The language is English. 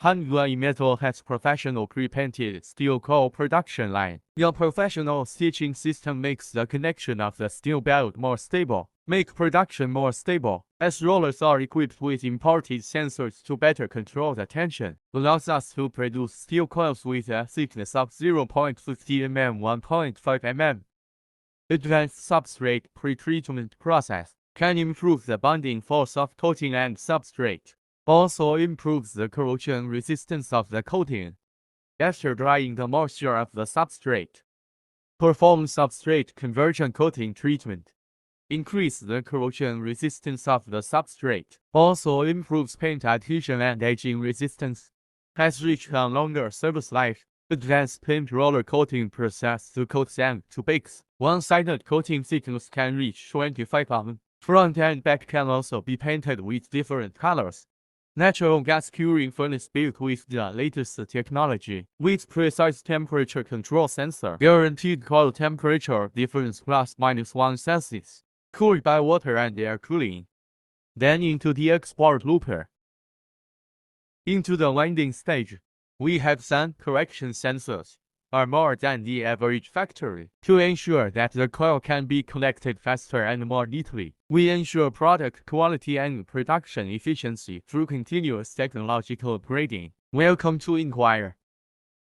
Hongtai Metal has professional pre-painted steel coil production line. Your professional stitching system makes the connection of the steel belt more stable, make production more stable, as rollers are equipped with imported sensors to better control the tension, allows us to produce steel coils with a thickness of 0.50 mm 1.5 mm. Advanced substrate pretreatment process can improve the bonding force of coating and substrate. Also improves the corrosion resistance of the coating. After drying the moisture of the substrate, perform substrate conversion coating treatment. Increase the corrosion resistance of the substrate. Also improves paint adhesion and aging resistance. Has reached a longer service life. Advanced paint roller coating process to coat sand to bakes. One-sided coating thickness can reach 25 mm. Front and back can also be painted with different colors. Natural gas curing furnace built with the latest technology, with precise temperature control sensor, guaranteed coil temperature difference ±1 Celsius, cooled by water and air cooling. Then into the export looper. Into the winding stage, we have sun correction sensors, are more than the average factory. To ensure that the coil can be connected faster and more neatly, we ensure product quality and production efficiency through continuous technological upgrading. Welcome to Inquire.